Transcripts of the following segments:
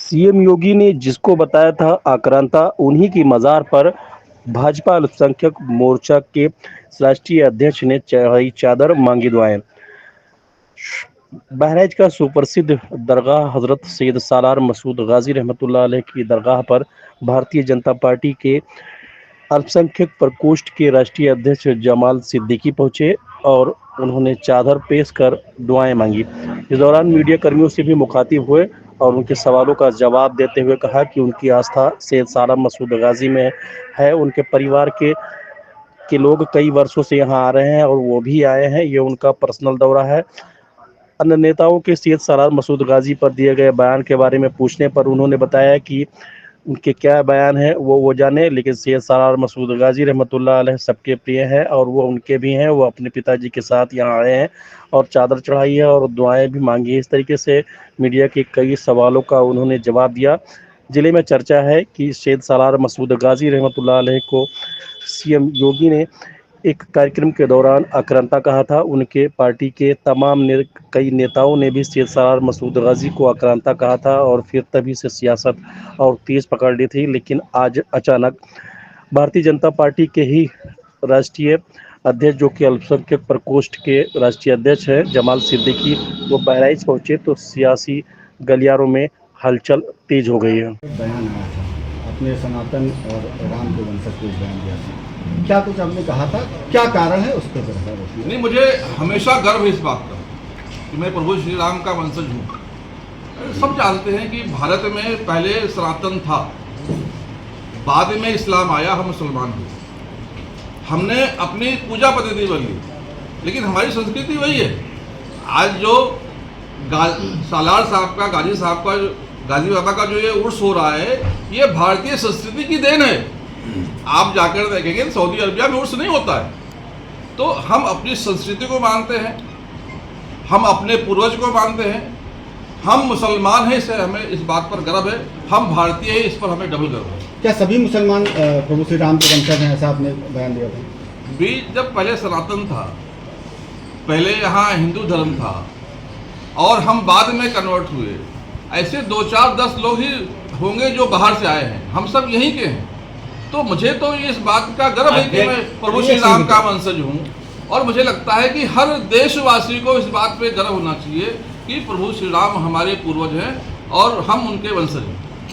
CM योगी ने जिसको बताया था आक्रांता, उन्हीं की मजार पर भाजपा अल्पसंख्यक मोर्चा के राष्ट्रीय अध्यक्ष ने चढ़ाई चादर, मांगी दुआएं। बहराइच का सुप्रसिद्ध दरगाह हजरत सैयद सालार मसूद गाजी रहमतुल्लाह अलैह की दरगाह पर भारतीय जनता पार्टी के अल्पसंख्यक प्रकोष्ठ के राष्ट्रीय अध्यक्ष जमाल सिद्दीकी पहुंचे और उन्होंने चादर पेश कर दुआएं मांगी। इस दौरान मीडिया कर्मियों से भी मुखातिब हुए और उनके सवालों का जवाब देते हुए कहा कि उनकी आस्था सैयद सालार मसूद गाजी में है। उनके परिवार के लोग कई वर्षों से यहाँ आ रहे हैं और वो भी आए हैं। ये उनका पर्सनल दौरा है। अन्य नेताओं के सैयद सालार मसूद गाजी पर दिए गए बयान के बारे में पूछने पर उन्होंने बताया कि उनके क्या बयान है वो जाने, लेकिन सैयद सालार मसूद गाजी रहमतुल्लाह अलैह सबके प्रिय हैं और वो उनके भी हैं। वो अपने पिताजी के साथ यहाँ आए हैं और चादर चढ़ाई है और दुआएं भी मांगी है। इस तरीके से मीडिया के कई सवालों का उन्होंने जवाब दिया। जिले में चर्चा है कि सैयद सालार मसूद गाजी रहमतुल्लाह अलैह को सीएम योगी ने एक कार्यक्रम के दौरान आक्रांता कहा था। उनके पार्टी के कई नेताओं ने भी सैयद सालार मसूद गाजी को आक्रांता कहा था और फिर तभी से सियासत और तेज पकड़ ली थी। लेकिन आज अचानक भारतीय जनता पार्टी के ही राष्ट्रीय अध्यक्ष, जो कि अल्पसंख्यक प्रकोष्ठ के राष्ट्रीय अध्यक्ष हैं जमाल सिद्दीकी, वो बहराइच पहुंचे तो सियासी गलियारों में हलचल तेज हो गई है। बयान आया था, अपने सनातन और राम के वंशज को बयान दिया था, क्या कुछ आपने कहा था, क्या कारण है उस पर? नहीं, मुझे हमेशा गर्व है इस बात का कि मैं प्रभु श्री राम का वंशज हूँ। सब जानते हैं कि भारत में पहले सनातन था, बाद में इस्लाम आया, हम मुसलमान हुए। हमने अपनी पूजा पद्धति बदली, लेकिन हमारी संस्कृति वही है। आज जो सालार साहब का, गाजी साहब का, गाजी बाबा का जो ये उर्स हो रहा है, ये भारतीय संस्कृति की देन है। आप जाकर देखेंगे सऊदी अरबिया में उर्स नहीं होता है। तो हम अपनी संस्कृति को मानते हैं, हम अपने पूर्वज को मानते हैं, हम मुसलमान हैं, इससे हमें इस बात पर गर्व है। हम भारतीय हैं, इस पर हमें डबल गर्व है। क्या सभी मुसलमान प्रभु श्री राम के वंशज हैं, ऐसा आपने बयान दिया था? भी जब पहले सनातन था, पहले यहाँ हिंदू धर्म था और हम बाद में कन्वर्ट हुए, ऐसे 2, 4, 10 लोग ही होंगे जो बाहर से आए हैं। हम सब यहीं के हैं। तो मुझे तो इस बात का गर्व है कि मैं प्रभु श्री राम का वंशज हूँ और मुझे लगता है कि हर देशवासी को इस बात पे गर्व होना चाहिए कि प्रभु श्री राम हमारे पूर्वज हैं और हम उनके वंशज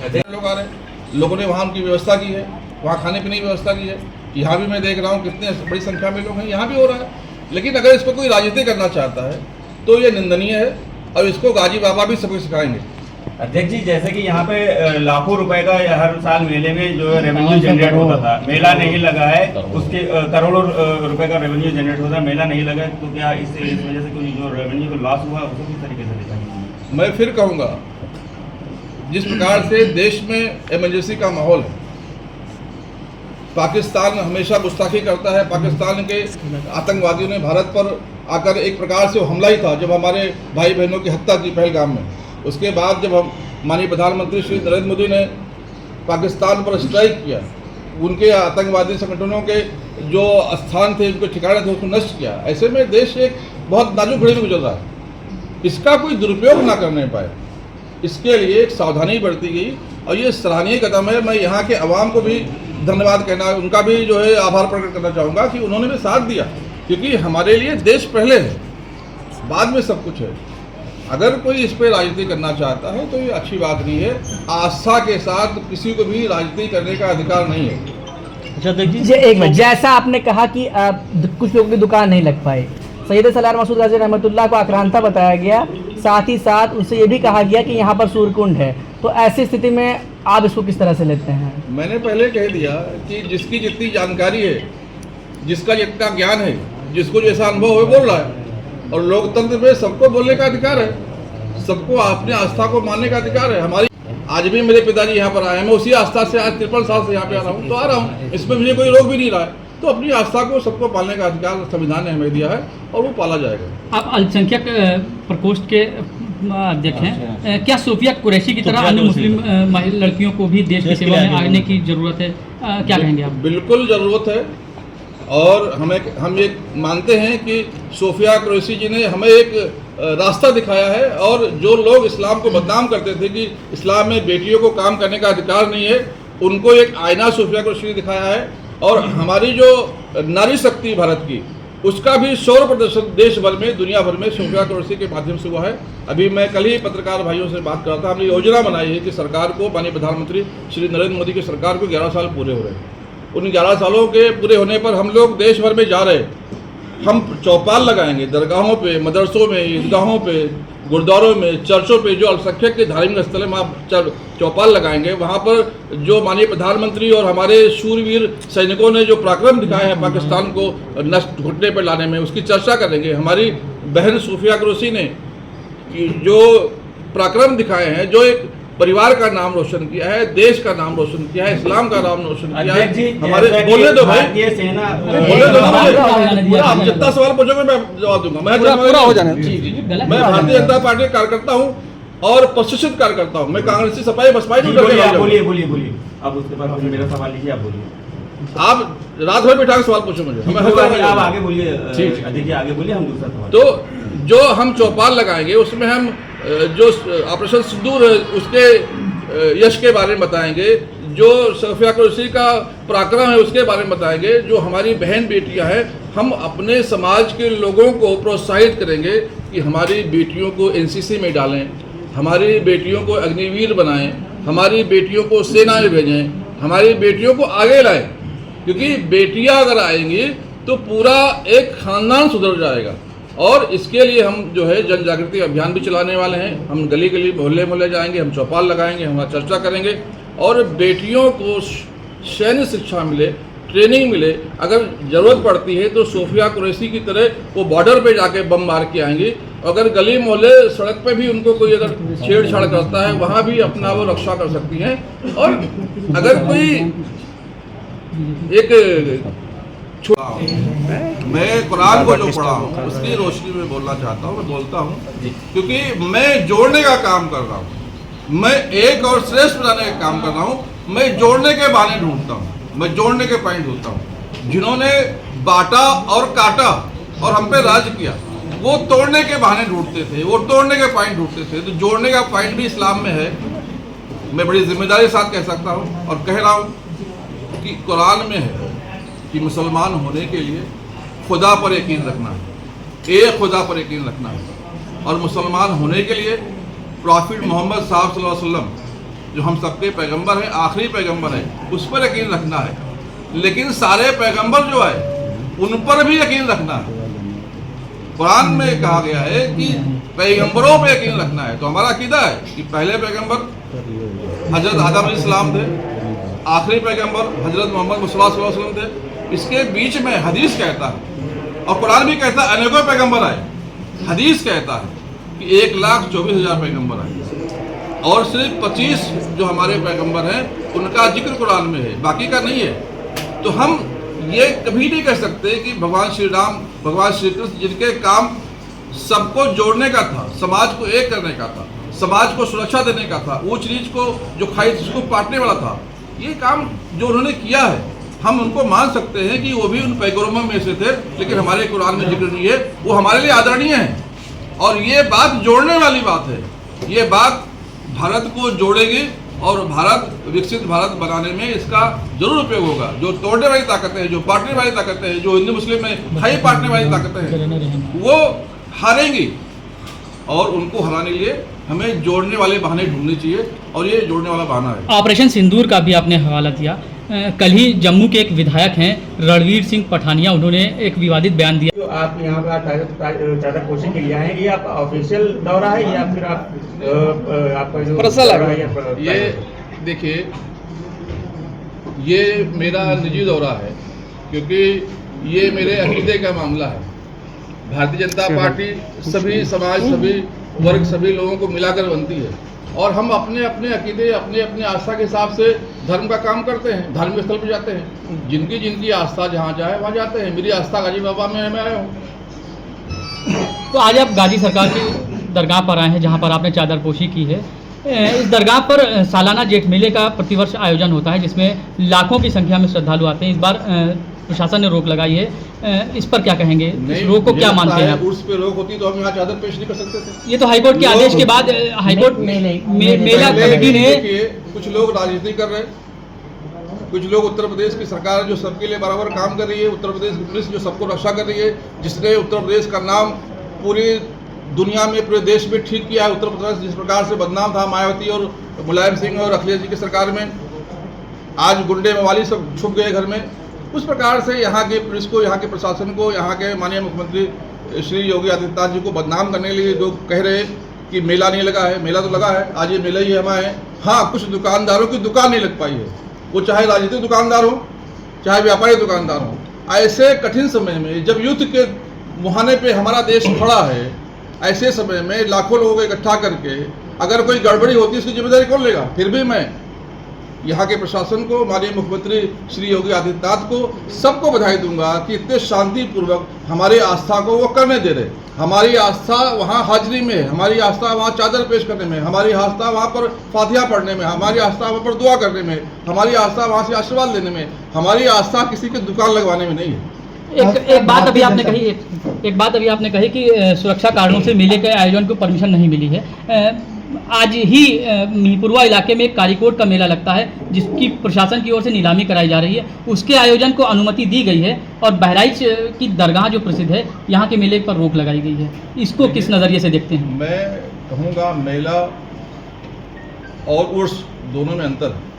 हैं। लोग आ रहे हैं, लोगों ने वहाँ उनकी व्यवस्था की है, वहाँ खाने पीने की व्यवस्था की है। यहाँ भी मैं देख रहा हूँ कितने बड़ी संख्या में लोग हैं, यहाँ भी हो रहा है। लेकिन अगर इस पर कोई राजनीति करना चाहता है तो ये निंदनीय है और इसको गाजी बाबा भी सबको सिखाएंगे। अध्यक्ष जी, जैसे कि यहाँ पे लाखों रुपए का हर साल मेले में जो रेवेन्यू जनरेट होता था, मेला नहीं लगा है, उसके करोड़ों रुपए का रेवेन्यू जनरेट होता है, मेला नहीं लगा है, तो क्या इस वजह से कोई जो रेवेन्यू को लॉस हुआ उसको किस तरीके से देखा? मैं फिर कहूँगा, जिस प्रकार से देश में इमरजेंसी का माहौल है, पाकिस्तान हमेशा गुस्ताखी करता है। पाकिस्तान के आतंकवादियों ने भारत पर आकर एक प्रकार से हमला ही था जब हमारे भाई बहनों की हत्या की पहलगाम में। उसके बाद जब हम माननीय प्रधानमंत्री श्री नरेंद्र मोदी ने पाकिस्तान पर स्ट्राइक किया, उनके आतंकवादी संगठनों के जो स्थान थे, उनके ठिकाने थे, उसको नष्ट किया। ऐसे में देश एक बहुत नाजुक घड़ी में गुजर रहा है। इसका कोई दुरुपयोग ना करने पाए, इसके लिए एक सावधानी बरती गई और ये सराहनीय कदम है। मैं यहाँ के अवाम को भी धन्यवाद कहना, उनका भी जो है आभार प्रकट करना चाहूँगा कि उन्होंने भी साथ दिया, क्योंकि हमारे लिए देश पहले है, बाद में सब कुछ है। अगर कोई इस पर राजनीति करना चाहता है तो ये अच्छी बात नहीं है। आस्था के साथ किसी को भी राजनीति करने का अधिकार नहीं है। अच्छा देखिए, एक मिनट, जैसा आपने कहा कि कुछ लोगों की दुकान नहीं लग पाई, सैयद सालार मसूद गाजी रहमतुल्लाह को आक्रांता बताया गया, साथ ही साथ उससे ये भी कहा गया कि यहाँ पर सूर्यकुंड है, तो ऐसी स्थिति में आप इसको किस तरह से लेते हैं? मैंने पहले कह दिया कि जिसकी जितनी जानकारी है, जिसका जितना ज्ञान है, जिसको जैसा अनुभव है, बोल रहा है। और लोकतंत्र में सबको बोलने का अधिकार है, सबको अपनी आस्था को मानने का अधिकार है। हमारी आज भी मेरे पिताजी यहाँ पर आए हैं, मैं उसी आस्था से आज 53 साल से यहाँ पे आ रहा हूँ, तो आ रहा हूँ, इसमें मुझे कोई रोक भी नहीं रहा है। तो अपनी आस्था को सबको पालने का अधिकार संविधान ने हमें दिया है और वो पाला जाएगा। आप अल्पसंख्यक प्रकोष्ठ के अध्यक्ष हैं, क्या सोफिया कुरैशी की तरह अन्य मुस्लिम लड़कियों को भी देश की सेवा में आने की जरूरत है? क्या कहेंगे आप? बिल्कुल ज़रूरत है और हम ये मानते हैं कि सोफिया कुरैशी जी ने हमें एक रास्ता दिखाया है, और जो लोग इस्लाम को बदनाम करते थे कि इस्लाम में बेटियों को काम करने का अधिकार नहीं है, उनको एक आईना सोफिया कुरैशी ने दिखाया है। और हमारी जो नारी शक्ति भारत की, उसका भी शौर्य प्रदर्शन देश भर में, दुनिया भर में सोफिया कुरैशी के माध्यम से हुआ है। अभी मैं कल ही पत्रकार भाइयों से बात कर रहा था, हमने योजना बनाई है कि सरकार को, माननीय प्रधानमंत्री श्री नरेंद्र मोदी की सरकार को 11 साल पूरे हो रहे हैं। उन 11 सालों के पूरे होने पर हम लोग देश भर में जा रहे हैं, हम चौपाल लगाएंगे दरगाहों पे, मदरसों में, ईदगाहों पे, गुरुद्वारों में, चर्चों पे, जो अल्पसंख्यक के धार्मिक स्थल है वहाँ चौपाल लगाएंगे। वहाँ पर जो माननीय प्रधानमंत्री और हमारे शूरवीर सैनिकों ने जो पराक्रम दिखाए हैं पाकिस्तान को नष्ट घुटने पर लाने में, उसकी चर्चा करेंगे। हमारी बहन सोफिया कुरैशी ने जो पराक्रम दिखाए हैं, जो एक परिवार का नाम रोशन किया है, देश का नाम रोशन किया है, इस्लाम का नाम रोशन किया है। हमारे बोलने दो भाई, बोलने दो मुझे, आप जितना सवाल पूछोगे मैं जवाब दूंगा। पूरा हो जाना। मैं भारतीय जनता पार्टी का कार्यकर्ता हूँ और प्रशिक्षित कार्यकर्ता हूँ। मैं कांग्रेसी सपाई बसपाई नहीं करके बोलिए अब उसके बाद मेरा सवाल लीजिए, आप बोलिए। आप रात भर बैठा के सवाल पूछो मुझे, आप आगे बोलिए, आगे बोलिए, हम दूसरा सवाल। तो जो हम चौपाल लगाएंगे उसमें हम जो ऑपरेशन सिंदूर है उसके यश के बारे में बताएंगे, जो सोफिया कुरैशी का पराक्रम है उसके बारे में बताएंगे, जो हमारी बहन बेटियां हैं। हम अपने समाज के लोगों को प्रोत्साहित करेंगे कि हमारी बेटियों को एनसीसी में डालें, हमारी बेटियों को अग्निवीर बनाएं, हमारी बेटियों को सेना में भेजें, हमारी बेटियों को आगे लाएं, क्योंकि बेटियां अगर आएंगी तो पूरा एक खानदान सुधर जाएगा। और इसके लिए हम जो है जन जागृति अभियान भी चलाने वाले हैं। हम गली गली मोहल्ले मोहल्ले जाएंगे, हम चौपाल लगाएंगे, हम चर्चा करेंगे, और बेटियों को सैन्य शिक्षा मिले, ट्रेनिंग मिले। अगर ज़रूरत पड़ती है तो सोफिया कुरैशी की तरह वो बॉर्डर पे जाके बम मार के आएंगी। अगर गली मोहल्ले सड़क पे भी उनको कोई अगर छेड़छाड़ करता है, वहाँ भी अपना वो रक्षा कर सकती हैं। और अगर कोई एक मैं कुरान को जो पढ़ा हूँ उसकी रोशनी में बोलना चाहता हूँ, मैं बोलता हूँ, क्योंकि मैं जोड़ने का काम कर रहा हूँ, मैं एक और श्रेष्ठ बनाने का काम कर रहा हूँ। मैं जोड़ने के बहाने ढूंढता हूँ, मैं जोड़ने के पॉइंट ढूंढता हूँ। जिन्होंने बांटा और काटा और हम पे राज किया, वो तोड़ने के बहाने ढूंढते थे, वो तोड़ने के पॉइंट ढूंढते थे। तो जोड़ने का पॉइंट भी इस्लाम में है। मैं बड़ी जिम्मेदारी के साथ कह सकता हूँ और कह रहा हूँ कि कुरान में है कि मुसलमान होने के लिए खुदा पर यकीन रखना है, एक खुदा पर यकीन रखना है। और मुसलमान होने के लिए प्रॉफिट मोहम्मद साहब सल्लल्लाहु अलैहि वसल्लम, जो हम सबके पैगंबर हैं, आखिरी पैगंबर हैं, उस पर यकीन रखना है। लेकिन सारे पैगंबर जो है उन पर भी यकीन रखना है। कुरान में कहा गया है कि पैगंबरों पर यकीन रखना है। तो हमारा अकीदा है कि पहले पैगंबर हजरत आदम अलैहिस्सलाम थे, आखिरी पैगंबर हजरत मोहम्मद सल्लल्लाहु अलैहि वसल्लम थे। इसके बीच में हदीस कहता है और कुरान भी कहता है अनेकों पैगंबर आए। हदीस कहता है कि 1,24,000 पैगंबर आए और सिर्फ 25 जो हमारे पैगंबर हैं उनका जिक्र कुरान में है, बाकी का नहीं है। तो हम ये कभी नहीं कह सकते कि भगवान श्री राम, भगवान श्री कृष्ण, जिनके काम सबको जोड़ने का था, समाज को एक करने का था, समाज को सुरक्षा देने का था, ऊंच नीच को जो खाई उसको पाटने वाला था, ये काम जो उन्होंने किया है, हम उनको मान सकते हैं कि वो भी उन पैगंबरों में से थे। लेकिन हमारे कुरान में जिक्र नहीं है, वो हमारे लिए आदरणीय है। और ये बात जोड़ने वाली बात है, ये बात भारत को जोड़ेगी और भारत विकसित भारत बनाने में इसका जरूर उपयोग होगा। जो तोड़ने वाली ताकतें हैं, जो बांटने वाली ताकतें हैं, जो हिंदू मुस्लिम में खाई पाटने वाली ताकतें हैं, वो हारेंगी। और उनको हराने के लिए हमें जोड़ने वाले बहाने ढूंढने चाहिए, और ये जोड़ने वाला बहाना है। ऑपरेशन सिंदूर का भी आपने हवाला दिया। कल ही जम्मू के एक विधायक हैं रणवीर सिंह पठानिया, उन्होंने एक विवादित बयान दिया। जो आप यहाँ पर ताज़ापोशी के लिए आए, ये आप ऑफिशियल दौरा है या फिर आपका जो पर्सनल? ये देखिए, ये मेरा निजी दौरा है, क्योंकि ये मेरे अकीदे का मामला है। भारतीय जनता पार्टी सभी समाज, सभी वर्ग, सभी लोगों को मिलाकर बनती है, और हम अपने अपने अकीदे, अपने अपने आस्था के हिसाब से धर्म का काम करते हैं, धार्मिक स्थल पर जाते हैं। जिनकी जिनकी आस्था जहाँ जाए वहाँ जाते हैं। मेरी आस्था गाजी बाबा में मैं आया हूँ। तो आज आप गाजी सरकार की दरगाह पर आए हैं, जहाँ पर आपने चादरपोशी की है। इस दरगाह पर सालाना जेठ मेले का प्रतिवर्ष आयोजन होता है, जिसमें लाखों की संख्या में श्रद्धालु आते हैं। इस बार प्रशासन ने रोक लगाई है, इस पर क्या कहेंगे? इस रोक को मुझे क्या लगता मानते हैं है आप? उर्स पे रोक होती तो हम यहाँ चादर पेश नहीं कर सकते थे। ये तो हाईकोर्ट के आदेश के बाद हाईकोर्ट मेला कमेटी ने देखिए, कुछ लोग राजनीति कर रहे हैं, कुछ लोग उत्तर प्रदेश की सरकार जो सबके लिए बराबर काम कर रही है, उत्तर प्रदेश की पुलिस जो सबको रक्षा कर रही है, जिसने उत्तर प्रदेश का नाम पूरी दुनिया में, पूरे देश में ठीक किया है। उत्तर प्रदेश जिस प्रकार से बदनाम था मायावती और मुलायम सिंह और अखिलेश जी की सरकार में, आज गुंडे मवाली सब छुप गए घर में। उस प्रकार से यहाँ के पुलिस को, यहाँ के प्रशासन को, यहाँ के माननीय मुख्यमंत्री श्री योगी आदित्यनाथ जी को बदनाम करने के लिए जो कह रहे हैं कि मेला नहीं लगा है, मेला तो लगा है, आज ये मेला ही हमारा है। हाँ, कुछ दुकानदारों की दुकान नहीं लग पाई है, वो चाहे राजनीतिक दुकानदार हो, चाहे व्यापारी दुकानदार हो। ऐसे कठिन समय में जब युद्ध के मुहाने पे हमारा देश खड़ा है, ऐसे समय में लाखों लोगों को इकट्ठा करके अगर कोई गड़बड़ी होती है, इसकी जिम्मेदारी कौन लेगा? फिर भी मैं यहाँ के प्रशासन को, माननीय मुख्यमंत्री श्री योगी आदित्यनाथ को, सबको बधाई दूंगा कि इतने शांतिपूर्वक हमारी आस्था को वो करने दे रहे। हमारी आस्था वहाँ हाजिरी में है, हमारी आस्था वहाँ चादर पेश करने में, हमारी आस्था वहाँ पर फातिहा पढ़ने में, हमारी आस्था वहाँ पर दुआ करने में, हमारी आस्था वहाँ से आशीर्वाद लेने में, हमारी आस्था किसी की दुकान लगवाने में नहीं है। एक बात अभी आपने कही, एक बात अभी आपने कही कि सुरक्षा कारणों से मेले के आयोजन को परमिशन नहीं मिली है। आज ही मिहीपुरवा इलाके में एक कारीकोट का मेला लगता है, जिसकी प्रशासन की ओर से नीलामी कराई जा रही है, उसके आयोजन को अनुमति दी गई है और बहराइच की दरगाह जो प्रसिद्ध है, यहाँ के मेले पर रोक लगाई गई है। इसको किस नज़रिए से देखते हैं? मैं कहूँगा मेला और उर्स दोनों में अंतर है।